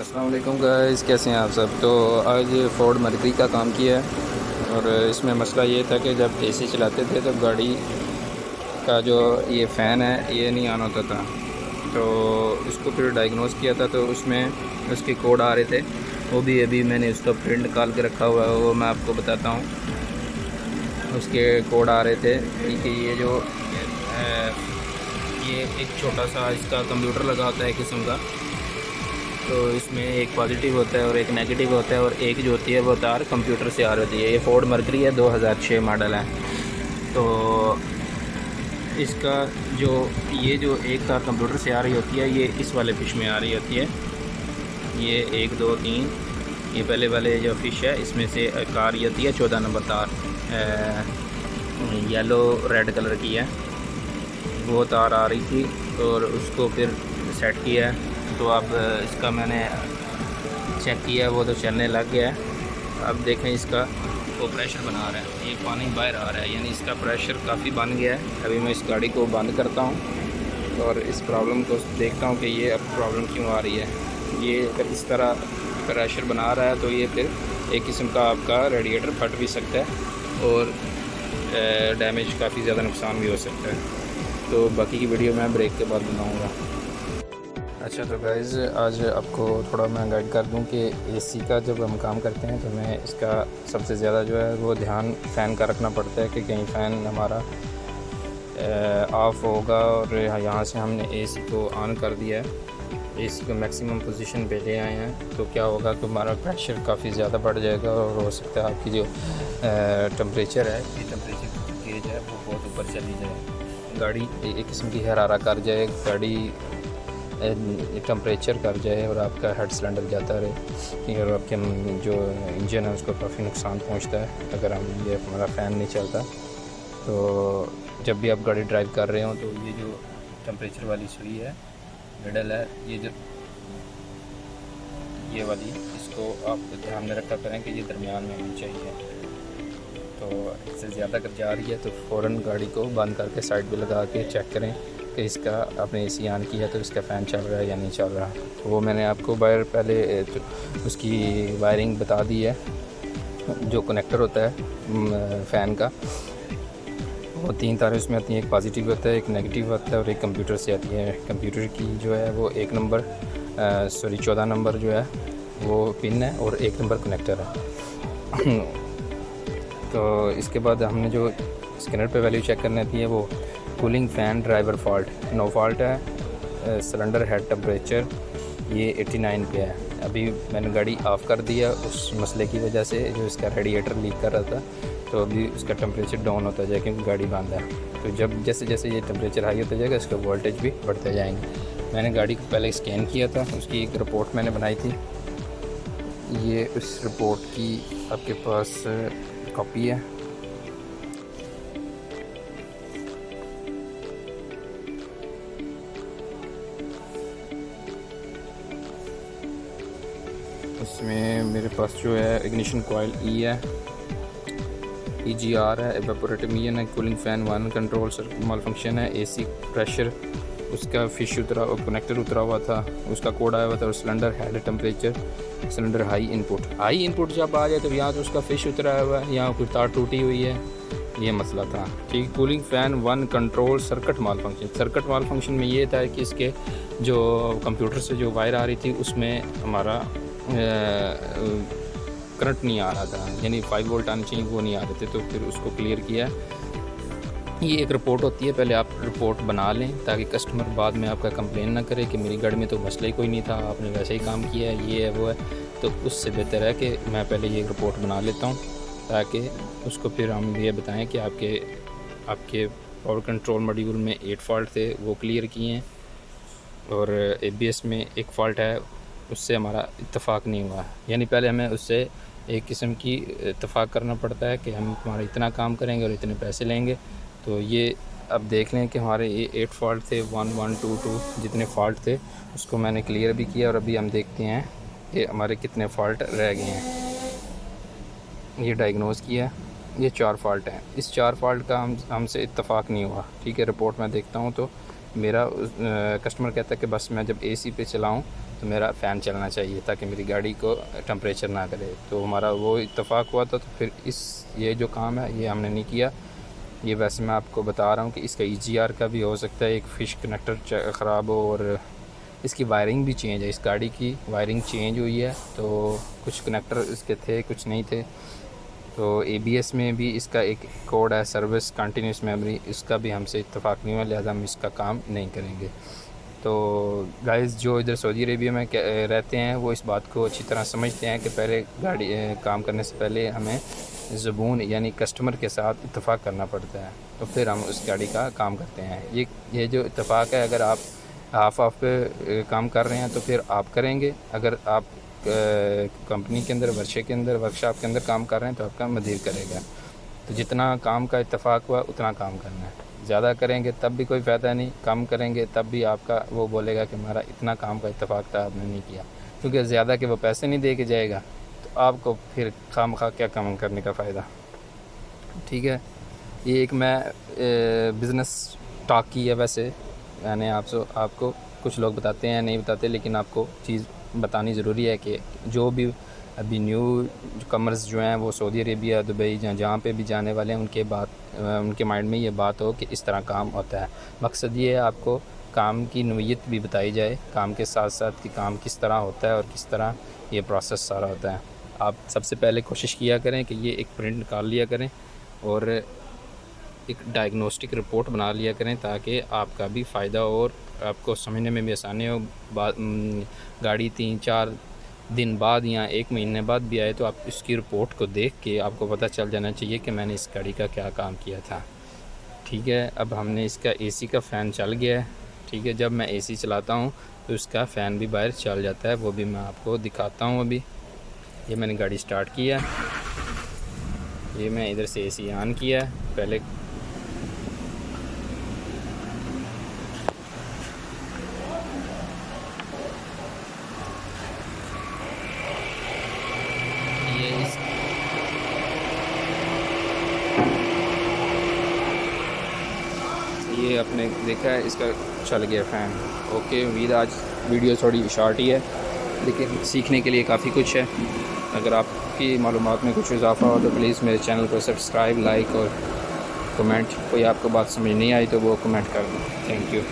अस्सलाम वालेकुम गाइस, कैसे हैं आप सब। तो आज फोर्ड मर्क्यूरी का काम किया है और इसमें मसला ये था कि जब एसी चलाते थे तो गाड़ी का जो ये फ़ैन है ये नहीं ऑन होता था। तो इसको फिर डायग्नोस किया था तो उसमें उसके कोड आ रहे थे। वो भी अभी मैंने उसका प्रिंट निकाल के रखा हुआ है, वो मैं आपको बताता हूँ। उसके कोड आ रहे थे कि ये एक छोटा सा इसका कंप्यूटर लगा होता है किस्म का। तो इसमें एक पॉजिटिव होता है और एक नेगेटिव होता है, और एक जो होती है वो तार कंप्यूटर से आ रही होती है। ये फोर्ड मर्क्यूरी है, 2006 मॉडल है। तो इसका जो ये जो एक तार कंप्यूटर से आ रही होती है ये इस वाले फिश में आ रही होती है। ये 1 2 3 ये पहले वाले जो फिश है इसमें से कार ये होती है 14 नंबर तार, येलो रेड कलर की है। वो तार आ रही थी और उसको फिर सेट किया है। तो अब इसका मैंने चेक किया, वो तो चलने लग गया है। अब देखें इसका वो प्रेशर बना रहा है, ये पानी बाहर आ रहा है, यानी इसका प्रेशर काफ़ी बन गया है। अभी मैं इस गाड़ी को बंद करता हूँ और इस प्रॉब्लम को देखता हूँ कि ये अब प्रॉब्लम क्यों आ रही है। ये अगर इस तरह प्रेशर बना रहा है तो ये फिर एक किस्म का आपका रेडिएटर फट भी सकता है और डैमेज काफ़ी ज़्यादा नुकसान भी हो सकता है। तो बाकी की वीडियो मैं ब्रेक के बाद बनाऊँगा। अच्छा, तो गाइज़ आज आपको थोड़ा मैं गाइड कर दूं कि एसी का जब हम काम करते हैं तो हमें इसका सबसे ज़्यादा जो है वो ध्यान फ़ैन का रखना पड़ता है कि कहीं फ़ैन हमारा ऑफ़ होगा और यहाँ से हमने एसी को ऑन कर दिया है, एसी को मैक्सिमम पोजीशन पे ले आए हैं, तो क्या होगा कि हमारा प्रेशर काफ़ी ज़्यादा बढ़ जाएगा और हो सकता है आपकी जो टेम्परेचर है, ये टेम्परेचर की गेज है वो बहुत ऊपर चली जाए, गाड़ी एक किस्म की हरारा कर जाए, गाड़ी टेम्परेचर कर जाए और आपका हेड सिलेंडर जाता रहे और आपके जो इंजन है उसको काफ़ी नुकसान पहुंचता है अगर हम ये हमारा फ़ैन नहीं चलता। तो जब भी आप गाड़ी ड्राइव कर रहे हो तो ये जो टेम्परेचर वाली सुई है, मिडल है, ये जो ये वाली, इसको आप ध्यान में रखा करें कि ये दरमियान में होनी चाहिए। तो इससे ज़्यादा अगर जा रही है तो फ़ौरन गाड़ी को बंद करके साइड पे लगा के चेक करें कि इसका आपने एसी ऑन किया तो इसका फ़ैन चल रहा है या नहीं चल रहा। तो वो मैंने आपको बाहर पहले तो उसकी वायरिंग बता दी है। जो कनेक्टर होता है फ़ैन का, वो 3 तारें उसमें आती हैं, एक पॉजिटिव होता है, एक नेगेटिव होता है और एक कंप्यूटर से आती है। कंप्यूटर की जो है वो 1 नंबर 14 नंबर जो है वो पिन है और 1 नंबर कनेक्टर है। तो इसके बाद हमने जो स्कैनर पे वैल्यू चेक करनी थी है वो cooling fan driver fault no fault है, सिलेंडर हेड टेम्परेचर ये 89 पे है। अभी मैंने गाड़ी ऑफ़ कर दिया उस मसले की वजह से, जो इसका रेडिएटर लीक कर रहा था, तो अभी उसका टेम्परेचर डाउन होता जाए क्योंकि गाड़ी बंद है। तो जब जैसे जैसे ये टेम्परेचर हाई होता जाएगा इसका वोल्टेज भी बढ़ते जाएंगे। मैंने गाड़ी को पहले स्कैन किया था, उसकी एक रिपोर्ट मैंने बनाई थी, ये उस रिपोर्ट की आपके पास कॉपी है। इसमें मेरे पास जो है इग्निशन कॉइल ई है, EGR है, एवेपोरेटर मीन है, कूलिंग फ़ैन 1 कंट्रोल माल फंक्शन है, एसी प्रेशर उसका फिश उतरा और कनेक्टर उतरा हुआ था, उसका कोड आया हुआ था, और cylinder head temperature, cylinder high input जब आ जाए तो यहाँ तो उसका फिश उतरा हुआ है, यहाँ कुछ तार टूटी हुई है, ये मसला था। ठीक, कूलिंग फ़ैन 1 कंट्रोल सर्किट माल फंक्शन में ये था कि इसके जो कंप्यूटर से जो वायर आ रही थी उसमें हमारा करंट नहीं आ रहा था, यानी 5 वोल्ट आने चाहिए वो नहीं आ रहे थे। तो फिर उसको क्लियर किया। ये एक रिपोर्ट होती है, पहले आप रिपोर्ट बना लें ताकि कस्टमर बाद में आपका कंप्लेन ना करे कि मेरी गाड़ी में तो मसला ही कोई नहीं था, आपने वैसे ही काम किया है, ये है वो है। तो उससे बेहतर है कि मैं पहले ये रिपोर्ट बना लेता हूँ ताकि उसको फिर हम ये बताएं कि आपके पावर कंट्रोल मॉड्यूल में 8 फॉल्ट थे वो क्लियर किए हैं, और ABS में एक फ़ॉल्ट है उससे हमारा इत्तेफाक नहीं हुआ। यानी पहले हमें उससे एक किस्म की इत्तेफाक करना पड़ता है कि हम हमारा इतना काम करेंगे और इतने पैसे लेंगे। तो ये अब देख लें कि हमारे ये 8 फॉल्ट थे, 1 1 2 2 जितने फ़ॉल्ट थे उसको मैंने क्लियर भी किया, और अभी हम देखते हैं कि हमारे कितने फ़ॉल्ट रह गए हैं। ये डायग्नोज़ किया, ये 4 फॉल्ट हैं। इस 4 फॉल्ट का हमसे इत्तेफाक नहीं हुआ। ठीक है, रिपोर्ट मैं देखता हूँ तो मेरा कस्टमर कहता है कि बस मैं जब एसी पे चलाऊँ तो मेरा फ़ैन चलना चाहिए ताकि मेरी गाड़ी को टेम्परेचर ना करे। तो हमारा वो इत्तेफाक हुआ था। तो फिर ये जो काम है ये हमने नहीं किया। ये वैसे मैं आपको बता रहा हूँ कि इसका EGR का भी हो सकता है, एक फ़िश कनेक्टर ख़राब हो, और इसकी वायरिंग भी चेंज है। इस गाड़ी की वायरिंग चेंज हुई है, तो कुछ कनेक्टर इसके थे, कुछ नहीं थे। तो ABS में भी इसका एक कोड है, सर्विस कंटिन्यूस मेमोरी, इसका भी हमसे इत्तेफाक नहीं हुआ, लिहाजा हम इसका काम नहीं करेंगे। तो गाइस जो इधर सऊदी अरेबिया में रहते हैं वो इस बात को अच्छी तरह समझते हैं कि पहले गाड़ी काम करने से पहले हमें ज़बून यानी कस्टमर के साथ इत्तेफाक करना पड़ता है, तो फिर हम उस गाड़ी का काम करते हैं। ये जो इत्तेफाक है, अगर आप हाफ पे काम कर रहे हैं तो फिर आप करेंगे, अगर आप कंपनी के अंदर, वर्षे के अंदर, वर्कशॉप के अंदर काम कर रहे हैं तो आपका मदीर करेगा। तो जितना काम का इत्तेफाक हुआ उतना काम करना है। ज़्यादा करेंगे तब भी कोई फ़ायदा नहीं, कम करेंगे तब भी आपका वो बोलेगा कि हमारा इतना काम का इत्तेफाक था, आपने नहीं किया। क्योंकि ज़्यादा के वो पैसे नहीं दे के जाएगा, तो आपको फिर खामखा क्या काम करने का फ़ायदा। ठीक है, ये एक मैं बिज़नेस टॉक की है। वैसे मैंने आपको कुछ लोग बताते हैं, नहीं बताते, लेकिन आपको चीज़ बतानी ज़रूरी है कि जो भी अभी न्यू कमर्स जो हैं वो सऊदी अरेबिया, दुबई, जहाँ पे भी जाने वाले हैं, उनके माइंड में ये बात हो कि इस तरह काम होता है। मकसद ये है आपको काम की नोयत भी बताई जाए, काम के साथ साथ कि काम किस तरह होता है और किस तरह ये प्रोसेस सारा होता है। आप सबसे पहले कोशिश किया करें कि ये एक प्रिंट निकाल लिया करें और एक डायग्नोस्टिक रिपोर्ट बना लिया करें, ताकि आपका भी फ़ायदा और आपको समझने में भी आसानी हो। गाड़ी 3-4 दिन बाद या 1 महीने बाद भी आए तो आप इसकी रिपोर्ट को देख के आपको पता चल जाना चाहिए कि मैंने इस गाड़ी का क्या काम किया था। ठीक है, अब हमने इसका AC का फ़ैन चल गया है। ठीक है, जब मैं AC चलाता हूँ तो इसका फ़ैन भी बाहर चल जाता है, वो भी मैं आपको दिखाता हूँ। अभी ये मैंने गाड़ी स्टार्ट किया, ये मैं इधर से AC ऑन किया पहले। ये आपने देखा है, इसका चल गया फ़ैन। ओके, उम्मीद आज वीडियो थोड़ी शॉर्ट ही है, लेकिन सीखने के लिए काफ़ी कुछ है। अगर आपकी मालूमात में कुछ इजाफा हो तो प्लीज़ मेरे चैनल को सब्सक्राइब, लाइक और कमेंट। कोई आपको बात समझ नहीं आई तो वो कमेंट कर दें। Thank you.